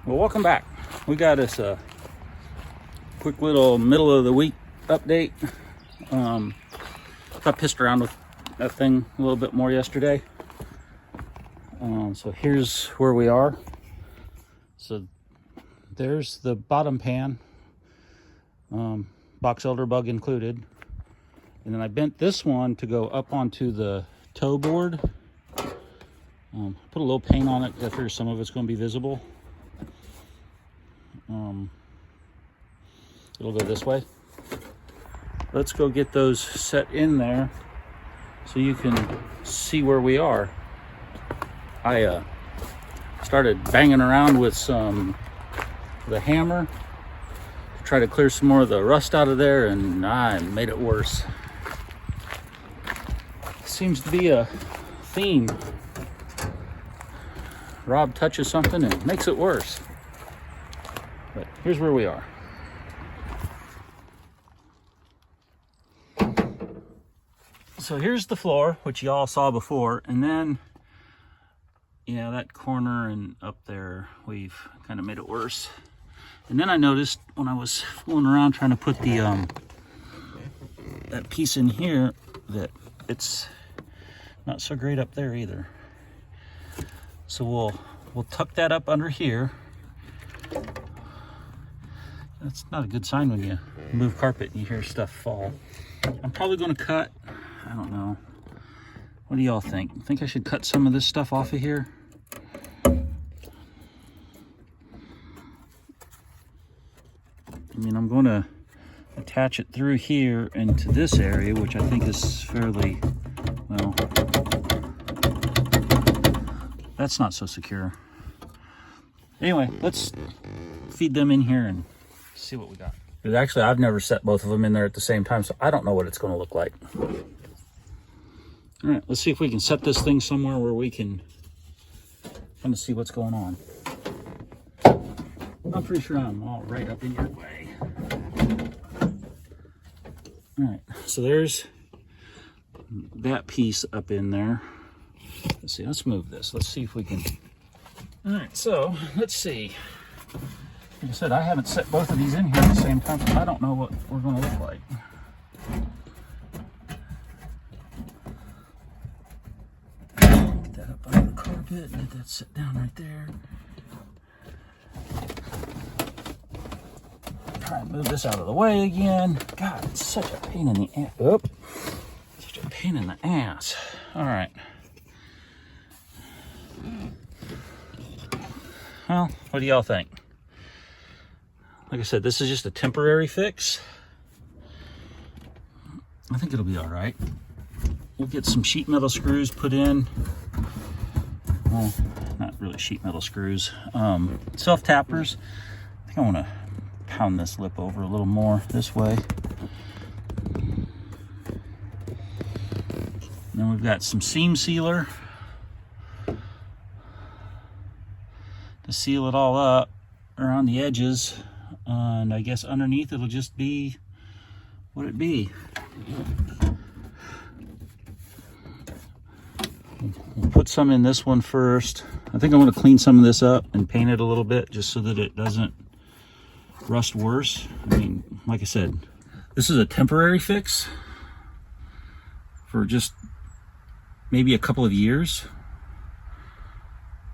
Well, welcome back. We got us a quick little middle of the week update. I pissed around with that thing a little bit more yesterday. So here's where we are. So there's the bottom pan, box elder bug included. And then I bent this one to go up onto the toe board. Put a little paint on it. I figure some of it's going to be visible. It'll go this way. Let's go get those set in there so you can see where we are. I started banging around with the hammer to try to clear some more of the rust out of there, and I made it worse. Seems to be a theme. Rob touches something and makes it worse. But here's where we are. So here's the floor, which y'all saw before, and then yeah, that corner and up there, we've kind of made it worse. And then I noticed when I was fooling around trying to put the that piece in here that it's not so great up there either. So we'll tuck that up under here. That's not a good sign when you move carpet and you hear stuff fall. I'm probably going to cut, I don't know. What do y'all think? Think I should cut some of this stuff off of here? I mean, I'm going to attach it through here into this area, which I think is fairly, well, that's not so secure. Anyway, let's feed them in here and see what we got. Actually, I've never set both of them in there at the same time, so I don't know what it's going to look like. All right, let's see if we can set this thing somewhere where we can kind of see what's going on. I'm pretty sure I'm all right up in your way. All right, so there's that piece up in there. Let's see, let's move this. Let's see if we can. All right, so let's see. Like I said, I haven't set both of these in here at the same time, so I don't know what we're going to look like. Get that up under the carpet, let that sit down right there. Try and move this out of the way again. God, it's such a pain in the ass. Oop. Such a pain in the ass. All right. Well, what do y'all think? Like I said, this is just a temporary fix. I think it'll be all right. We'll get some sheet metal screws put in. Well, not really sheet metal screws. Self-tappers. I think I want to pound this lip over a little more this way. And then we've got some seam sealer to seal it all up around the edges. And I guess underneath it'll just be what it be. We'll put some in this one first. I think I want to clean some of this up and paint it a little bit just so that it doesn't rust worse. I mean, like I said, this is a temporary fix for just maybe a couple of years,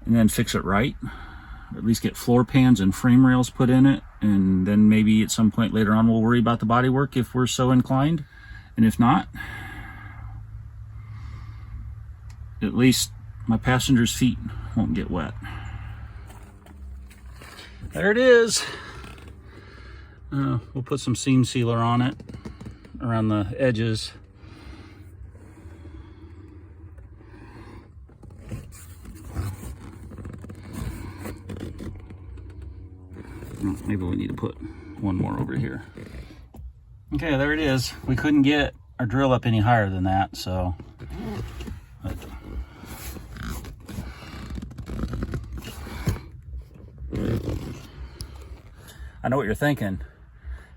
and then fix it right. Or at least get floor pans and frame rails put in it, and then maybe at some point later on we'll worry about the body work if we're so inclined. And if not, at least my passengers' feet won't get wet. There it is. We'll put some seam sealer on it around the edges. Maybe we need to put one more over here. Okay, there it is. We couldn't get our drill up any higher than that, so. I know what you're thinking.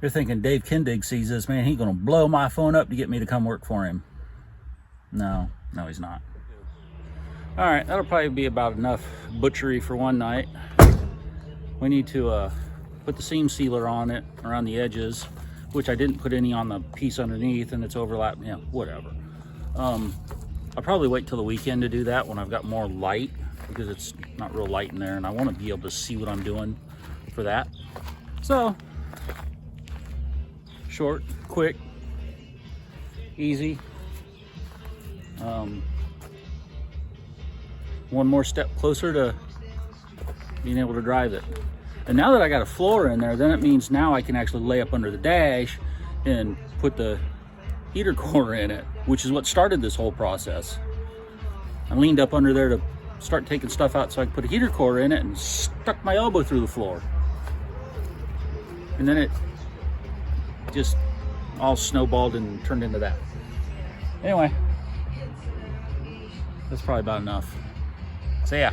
You're thinking Dave Kindig sees this, man, he's gonna blow my phone up to get me to come work for him. No, he's not. All right, that'll probably be about enough butchery for one night. we need to put the seam sealer on it around the edges, which I didn't put any on the piece underneath, and it's overlapped, you know, whatever. I'll probably wait till the weekend to do that when I've got more light, because it's not real light in there, and I want to be able to see what I'm doing for that. So, short, quick, easy. One more step closer to being able to drive it. And now that I got a floor in there, then it means now I can actually lay up under the dash and put the heater core in it, which is what started this whole process. I leaned up under there to start taking stuff out so I could put a heater core in it, and stuck my elbow through the floor. And then it just all snowballed and turned into that. Anyway, that's probably about enough. See ya.